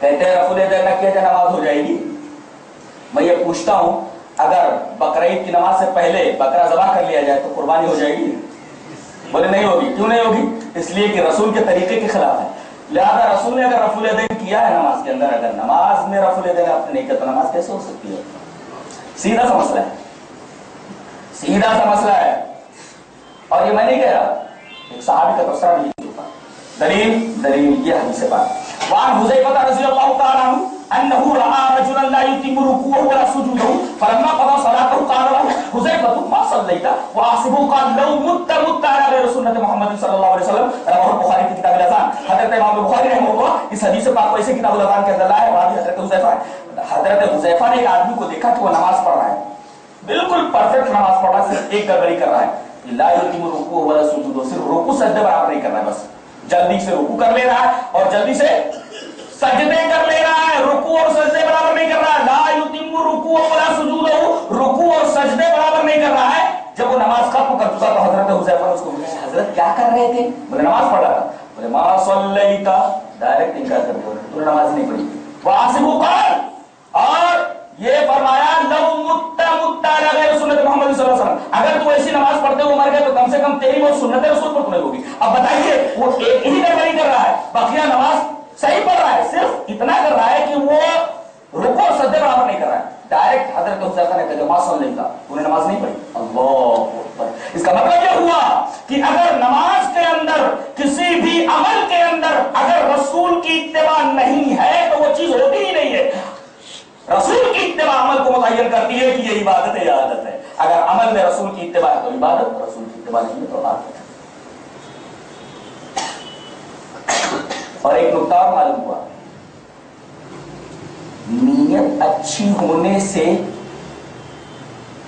کہتے ہیں رفع الیدین نہ کیا جائے نماز ہو جائے گی؟ میں یہ پوچھتا ہوں اگر بقرعید کی نماز سے پہلے بکرا ذبح کر لیا جائے تو قربانی ہو جائے گی؟ بولے نہیں ہوگی. کیوں نہیں ہوگی؟ اس لیے کہ رسول کے طریقے کے خلاف ہے. لہذا رسول نے اگر رفع الیدین کیا ہے نماز کے اندر، اگر نماز میں رفع الیدین آپ نے نہیں کیا تو نماز کیسے ہو سکتی ہے؟ سیدھا سا مسئلہ ہے، سیدھا سا مسئلہ ہے. اور یہ میں نہیں کہہ رہا، ایک صحابی کا تبصرہ بھی دلیل یہ حدیث پاک. وعن حذیفہ رضی اللہ تعالی عنہ انه راى رجلا لا يتم ركوعه ولا سجوده فلما قضى صلاته قال له حذیفہ ما صليت واحسبه قال لو مت على غير سنة محمد صلی اللہ علیہ وسلم. رواه البخاری کی کتاب الاذان. حضرت امام بخاری رحمہ اللہ اس حدیث پاک کو ایسے کتاب الاذان کے اندر لائے. وہاں بھی حضرت حذیفہ نے ایک آدمی کو دیکھا کہ وہ نماز پڑھ رہا ہے، بالکل پرفیکٹ نماز پڑھ رہا ہے، صرف ایک گڑبڑی کر رہا ہے، لا يتم ركوعه ولا سجوده، صرف رکوع سجدے برابر نہیں کر رہا ہے، بس جلدی سے رکوع کر لے رہا ہے اور جلدی سے سجدے کر لے رہا ہے، رکوع اور سجدے برابر نہیں کر رہا ہے. لا یتم رکوع ولا سجودہ، رکوع اور سجدے برابر نہیں کر رہا ہے. جب وہ نماز ختم کر چکا تو حضرت حذیفہ نے اس کو پوچھا حضرت کیا کر رہے تھے؟ بولے نماز پڑھ رہا تھا. بولے ما صلیت، ڈائریکٹ انکار کر دیا، تو نے نماز نہیں پڑھی. واسبو قال، اور یہ فرمایا لو مت علی غیر سنت محمد صلی اللہ علیہ وسلم، اگر تو ایسی نماز پڑھتے ہوئے مر گئے تو کم سے کم تیری وہ سنت رسول پر تمہیں ہوگی. اب بتائیے وہ ایک ہی گڑبڑی کر رہا ہے، بقیہ نماز صحیح پڑھ رہا ہے، صرف اتنا کر رہا ہے کہ وہ رکوع اور سجدے برابر نہیں کر رہا ہے. ڈائریکٹ حضرت حذیفہ نے کہا ما صلیت، تو نے نماز نہیں پڑھی. اللہ اکبر. اس کا مطلب یہ ہوا کہ اگر نماز کے اندر کسی بھی عمل کے اندر اگر رسول کی اتباع نہیں ہے تو وہ چیز ہوتی ہی نہیں ہے. رسول کی اتباع عمل کو متعین کرتی ہے کہ یہ عبادت ہے یا عادت ہے. اگر عمل میں رسول کی اتباع ہے تو عبادت، رسول کی اتباع نہیں ہے تو عادت ہے. اور ایک نکتہ اور معلوم ہوا، نیت اچھی ہونے سے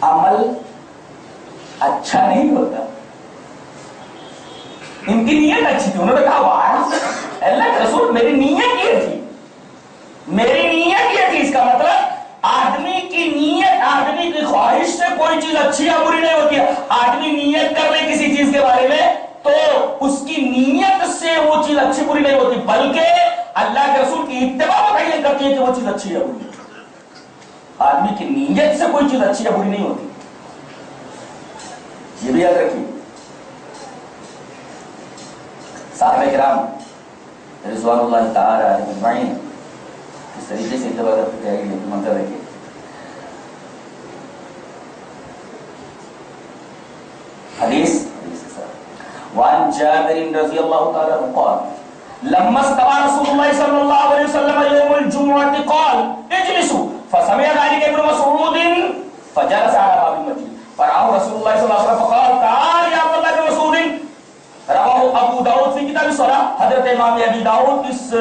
عمل اچھا نہیں ہوتا. ان کی نیت اچھی تھی، انہوں نے کہا واہ اللہ کے رسول میری نیت یہ تھی، میری نیت یہ تھی. اس کا مطلب آدمی کی نیت، آدمی کی خواہش سے کوئی چیز اچھی یا بری نہیں ہوتی ہے. آدمی نیت کر لے کسی چیز کے بارے میں تو اس کی نیت سے وہ چیز اچھی بری نہیں ہوتی، بلکہ اللہ کے رسول کی اتباع متعین کرتی ہے کہ وہ چیز اچھی یا بری. آدمی کی نیت سے کوئی چیز اچھی یا بری نہیں ہوتی، یہ بھی یاد رکھیے. صحابہ کرام رضوان اللہ تعالی علیہم اجمعین اس طریقے سے اتباع کرتے ہیں کہ منظر رکھیے. حدیث وعن جابر رضی اللہ تعالی عنہ قال لما استوى رسول الله صلى الله عليه وسلم يوم الجمعة قال اجلسوا فسمع ذلك ابن مسعود فجلس على باب المسجد فرآه رسول الله صلى الله عليه وسلم فقال تعال يا عبد الله بن مسعود. رواه ابو داؤد في كتاب الصلاة. حضرت امام ابی داؤد اس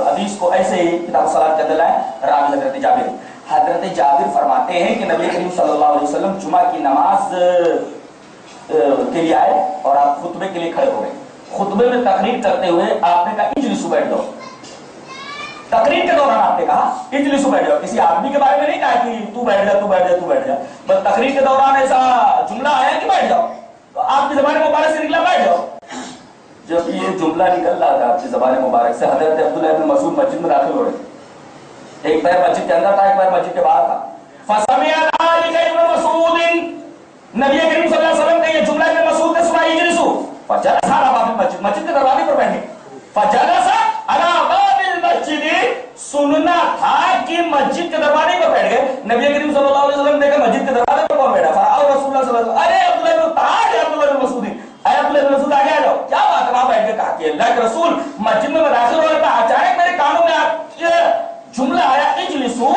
حدیث کو ایسے ہی کتاب الصلاة کے اندر لائے. راوی حضرت جابر، حضرت جابر فرماتے ہیں کہ نبی کریم صلی اللہ علیہ وسلم جمعہ کی نماز کے لیے آئے اور آپ خطبے کے لیے کھڑے ہو گئے. خطبے میں تقریر کرتے ہوئے آپ نے کہا اجلسوا بیٹھ جاؤ. تقریر کے دوران آپ نے کہا اجلسوا بیٹھ جاؤ. کسی آدمی کے بارے میں نہیں کہا کہ تو بیٹھ جا تو بیٹھ جا تو بیٹھ جا، بس تقریر کے دوران ایسا جملہ آیا کہ بیٹھ جاؤ. تو آپ کی زبان مبارک سے نکلا بیٹھ جاؤ. جب یہ جملہ نکل رہا تھا آپ کی زبان مبارک سے، حضرت عبداللہ بن مسعود مسجد میں داخل ہو رہے. ایک پیر مسجد کے اندر تھا، ایک پیر مسجد کے باہر تھا. فسمع ذلك ابن مسعود، نبی کریم صلی اللہ علیہ وسلم کا یہ جملہ ابن مسعود نے سنا اجلسوا فجلس على باب المسجد، مسجد کے دروازے پر بیٹھے. فجلس على باب المسجد، سننا تھا کہ مسجد کے دروازے پر بیٹھ گئے. نبی کریم صلی اللہ علیہ وسلم نے دیکھا مسجد کے دروازے پر کون بیٹھا. فرآہ رسول اللہ صلی اللہ علیہ وسلم ارے عبداللہ بن تعال یا عبداللہ بن مسعود، اے عبداللہ بن مسعود آگے آ جاؤ. کیا بات ہے؟ وہاں بیٹھ کے کہا کہ اللہ کے رسول مسجد میں داخل ہو رہا تھا، اچانک میرے کانوں میں آپ یہ جملہ آیا اجلسوا.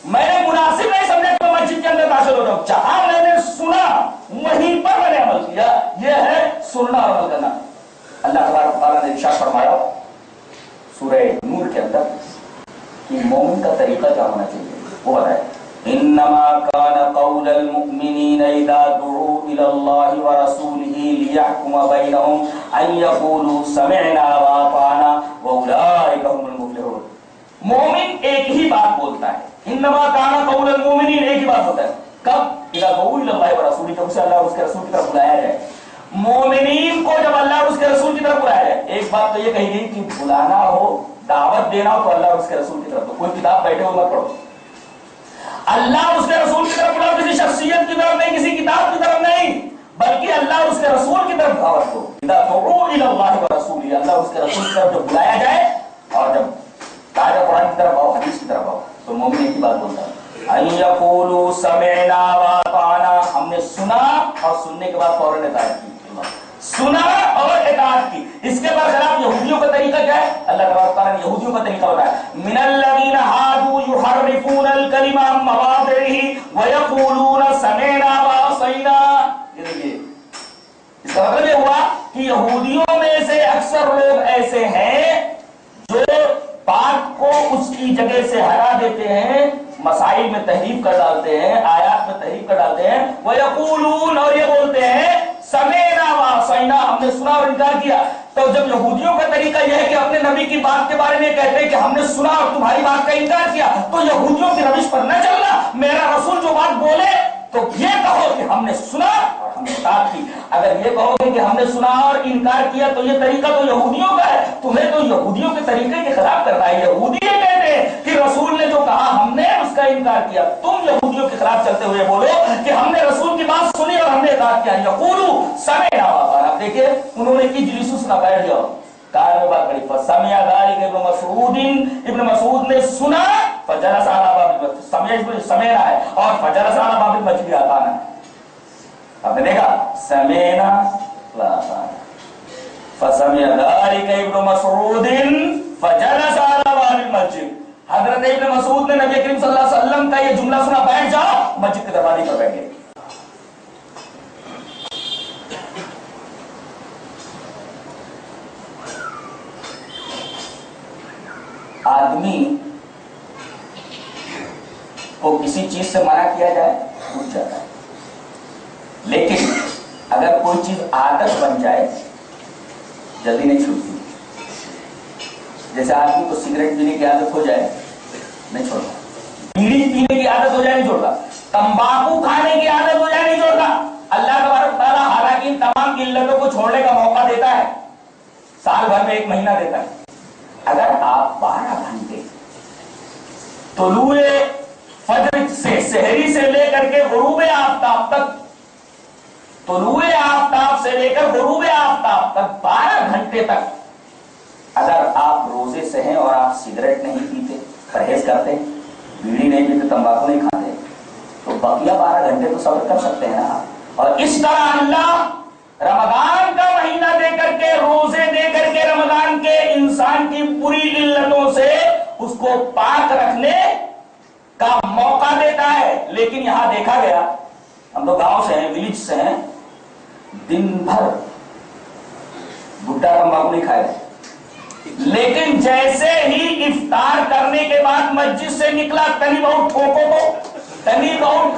میں نے مناسب نہیں سمجھا کہ میں مسجد کے اندر داخل ہو جاؤں. جہاں میں نے سنا وہیں پر میں نے عمل کیا. یہ ہے سننا اور عمل کرنا. اللہ تبارک و تعالیٰ نے ارشاد فرمایا سورہ نور کے اندر کہ مومن کا طریقہ کیا ہونا چاہیے وہ بتائے. انما كان قول المؤمنين اذا دعوا الى الله ورسوله ليحكم بينهم ان يقولوا سمعنا واطعنا واولئك هم المفلحون. مومن ایک ہی بات بولتا ہے. انما كان قول المؤمنين، ایک ہی بات ہوتا ہے. کب؟ اذا دعوا الى الله ورسوله، جب اسے اللہ اور اس کے رسول کی طرف بلایا جائے. مومنین کو جب اللہ اور اس کے رسول کی طرف بلایا جائے، ایک بات تو یہ کہی گئی کہ بلانا ہو، دعوت دینا ہو تو اللہ اور اس کے رسول کی طرف، تو کوئی کتاب بیٹھے ہو مت پڑھو، اللہ اور اس کے رسول کی طرف بلاؤ، کسی شخصیت کی طرف نہیں، کسی کتاب کی طرف نہیں، بلکہ اللہ اور اس کے رسول کی طرف دعوت دو. اذا دعوا الى الله ورسوله، اللہ اور اس کے رسول کی طرف جب بلایا جائے اور جب کہا جائے قرآن کی طرف آؤ، حدیث کی طرف آؤ، تو مومن ایک ہی بات بولتا ہے ان یقولوا سمعنا واطعنا، ہم نے سنا اور سننے کے بعد فوراً اطاعت کی، سنا اور اطاعت کی. اس کے برخلاف یہودیوں کا طریقہ کیا ہے؟ اللہ تبارک تعالیٰ نے یہودیوں کا طریقہ بتایا، من الذین ہادوا یحرفون الکلم عن مواضعہ ویقولون سمعنا وعصینا. اس کا مطلب یہ ہوا کہ یہودیوں میں سے اکثر لوگ ایسے ہیں جو بات کو اس کی جگہ سے ہٹا دیتے ہیں، مسائل میں تحریف کر ڈالتے ہیں، آیات میں تحریف کر ڈالتے ہیں، وَيَقُولُونَ، اور یہ بولتے ہیں سَمِعْنَا وَعَصَيْنَا، ہم نے سنا اور انکار کیا. تو جب یہودیوں کا طریقہ یہ ہے کہ اپنے نبی کی بات کے بارے میں کہتے ہیں کہ ہم نے سنا اور تمہاری بات کا انکار کیا، تو یہودیوں کی روش پر نہ چلنا، میرا رسول جو بات بولے تو یہ کہو کہ ہم نے سنا اور ہم نے اطاعت کی. اگر یہ کہو گے کہ ہم نے سنا اور انکار کیا تو یہ طریقہ تو یہودیوں کا ہے، تمہیں تو یہودیوں کے طریقے کے خلاف کرنا ہے. یہودی یہ کہتے ہیں کہ رسول نے جو کہا ہم نے اس کا انکار کیا، تم یہودیوں کے خلاف چلتے ہوئے بولو کہ ہم نے رسول کی بات سنی اور ہم نے اطاعت کیا. یقولوا سمعنا واطعنا، اب دیکھیں انہوں نے کی جلیسوس نہ بیٹھ جاؤ، کار میں بات کری. فسمع ذلك ابن مسعود، ابن مسعود نے سنا، فجلس على باب المسجد، سمعنا ہے اور فجلس على باب المسجد اطعنا. آپ نے دیکھا سمعنا واطعنا، فسمع ذلك ابن مسعود فجلس على باب المسجد. حضرت ابن مسعود نے نبی کریم صلی اللہ علیہ وسلم کا یہ جملہ سنا، بیٹھ جاؤ، مسجد کے دروازے پر بیٹھ گئے. آدمی کو کسی چیز سے منع کیا جائے چھوٹ جاتا ہے، لیکن اگر کوئی چیز عادت بن جائے جلدی نہیں چھوٹتی. جیسے آدمی کو سگریٹ پینے کی عادت ہو جائے نہیں چھوڑتا، بیڑی پینے کی عادت ہو جائے نہیں چھوڑتا، تمباکو کھانے کی عادت ہو جائے نہیں چھوڑتا. اللہ تبارک تعالیٰ حالانکہ ان تمام علتوں کو چھوڑنے کا موقع دیتا ہے، سال بھر میں 1 مہینہ دیتا ہے. اگر آپ 12 گھنٹے طلوع فجر سے، سحری سے لے کر کے غروب آفتاب تک، طلوع آفتاب سے لے کر غروب آفتاب تک 12 گھنٹے تک اگر آپ روزے سے ہیں اور آپ سگریٹ نہیں پیتے، پرہیز کرتے، بیڑی نہیں پیتے، تمباکو نہیں کھاتے، تو بقیہ 12 گھنٹے تو صبر کر سکتے ہیں نا. اور اس طرح اللہ رمضان کا مہینہ دے کر کے، روزے دے کر کے، رمضان کے انسان کی بری علتوں سے اس کو پاک رکھنے کا موقع دیتا ہے. لیکن یہاں دیکھا گیا، ہم تو گاؤں سے ہیں، ولیج سے ہیں، دن بھر بھٹا تمباکو نہیں کھائے، لیکن جیسے ہی افطار کرنے کے بعد مسجد سے نکلا، تنی بہت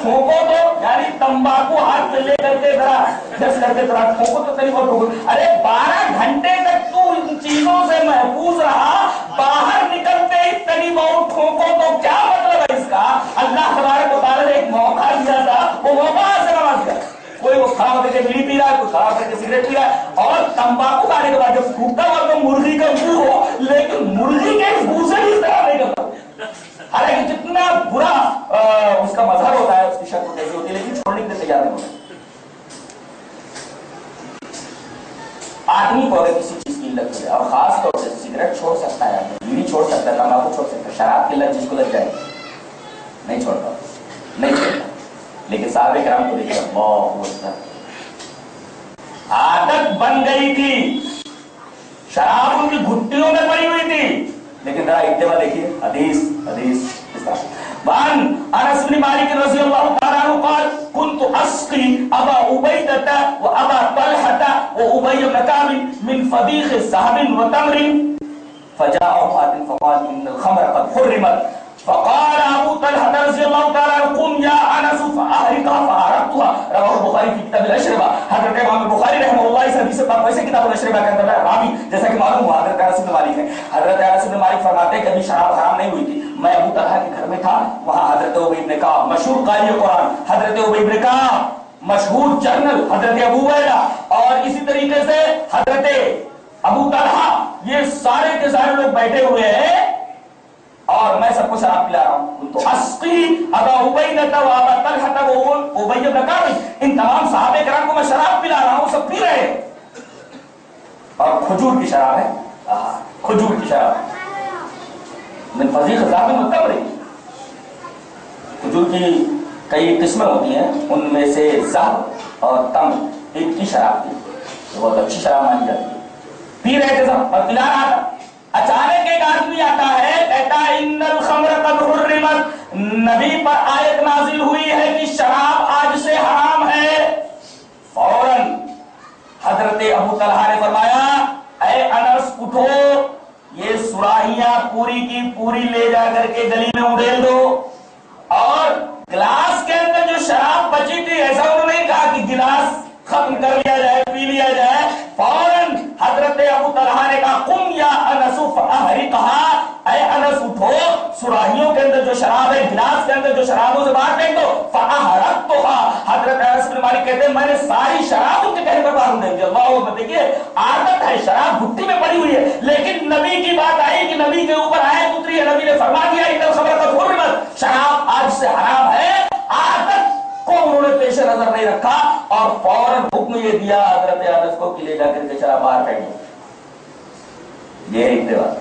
ٹھوکو تو یعنی تمباکو ہاتھ میں لے کر کے ذرا جس کر کے ذرا ٹھوکو تو تنی بہت ٹھوکو. ارے 12 گھنٹے تک تو ان چیزوں سے محفوظ رہا، باہر نکلتے ہی تنی بہت ٹھوکو تو کیا مطلب ہے اس کا؟ اللہ تبارک و تعالیٰ نے ایک موقع دیا تھا، وہ موقع سے نماز دیا. کوئی وہ کھڑا ہو کر کے بیڑی پی رہا ہے، کوئی کھڑا ہو کر کے سگریٹ پی رہا ہے، اور تمباکو کھانے کے بعد جب پھوٹا ہوا تو مرغی کا منہ ہو، لیکن مرغی کے منہ سے بھی اس طرح نہیں کرتا. حالانکہ جتنا برا اس کا مظہر ہوتا ہے، اس کی شکل کیسی ہوتی ہے، لیکن چھوڑنے کے لیے تیار نہیں ہوتا. آدمی کو اگر کسی چیز کی علت ہو جائے، اور خاص طور سے سگریٹ چھوڑ سکتا ہے، بیڑی چھوڑ سکتا ہے، تمباکو چھوڑ سکتا ہے، شراب کی علت جس کو لگ جائے نہیں چھوڑتا، نہیں چھوڑتا. لیکن صحابہ کرام کو دیکھیے، اللہ عادت بن گئی تھی، شراب ان کی گھٹیوں میں پڑی ہوئی تھی. لیکن ذرا اتباع دیکھیے، حدیث اس طرح. وعن انس بن مالک رضی اللہ تعالی عنہ قال كنت اسقي ابا عبيدة وابا طلحة وابي بن كعب من فضيخ ذهب وتمر فجاءهم آت فقال ان الخمر قد حرمت فقال ابو طلحة رضی اللہ تعالی عنہ قم یا انس فاحرقها فاحرقتها. رواه البخاری فی کتاب الاشربہ. حضرت امام بخاری رحمہ اللہ اس حدیث سے بات ویسے کتاب الاشربہ کے اندر راوی جیسا کہ معلوم ہوا حضرت انس بن مالک ہے. حضرت انس بن مالک فرماتے ہیں کہ ابھی شراب حرام نہیں ہوئی تھی، میں ابو طلحہ کے گھر میں تھا، وہاں حضرت ابی بن کعب مشہور قاری قرآن، حضرت ابی بن کعب مشہور جنرل، حضرت ابو عبیدہ اور اسی طریقے سے حضرت ابو طلحہ، یہ سارے کے سارے لوگ بیٹھے ہوئے ہیں اور میں سب کو شراب پلا رہا ہوں. تو اسقی ابا عبیدہ و ابا طلحہ و ابی بن کعب، ان تمام صحابہ کرام کو میں شراب پلا رہا ہوں، سب پی رہے ہیں. اور کھجور کی شراب ہے، کھجور کی شراب من فضیل خزاب میں تمر. کھجور کی کئی قسمیں ہوتی ہیں، ان میں سے زہر اور تمر ایک کی شراب تھی، بہت اچھی شراب مانی جاتی ہے. پی رہے تھے سب اور پلا رہا تھا. اچانک ایک آدمی آتا ہے، کہتا ہے ان الخمر قد حرمت، نبی پر آیت نازل ہوئی ہے کہ شراب آج سے حرام ہے. فوراً حضرت ابو طلحہ نے فرمایا اے انس اٹھو، یہ سراہیاں پوری کی پوری لے جا کر کے گلی میں اڑیل دو. اور گلاس کے اندر جو شراب بچی تھی، ایسا انہوں نے کہا کہ گلاس ختم کر لیا جائے، پی لیا جائے. فوراً حضرت ابو طلحہ نے کہا قم یا انس فاحرقها، اے انس اٹھو، سراہیوں کے اندر جو شراب ہے، گلاس کے اندر جو شراب ہے اسے باہر پھینک دو. فاحرقتها، حضرت انس بن مالک کہتے ہیں میں نے ساری شراب ان کے کہنے پر باہر دے دی. اللہ اکبر. دیکھیے عادت ہے، شراب بھٹی میں پڑی ہوئی ہے، لیکن نبی کی بات آئی کہ نبی کے اوپر آیت اتری ہے، نبی نے فرما دیا ان الخمر قد حرمت، شراب آج سے حرام ہے. عادت کو انہوں نے پیش نظر نہیں رکھا اور فوراً حکم یہ دیا حضرت انس کو کہ لے جا کر کے شراب باہر پھینک دو. یہ ہے اتباع.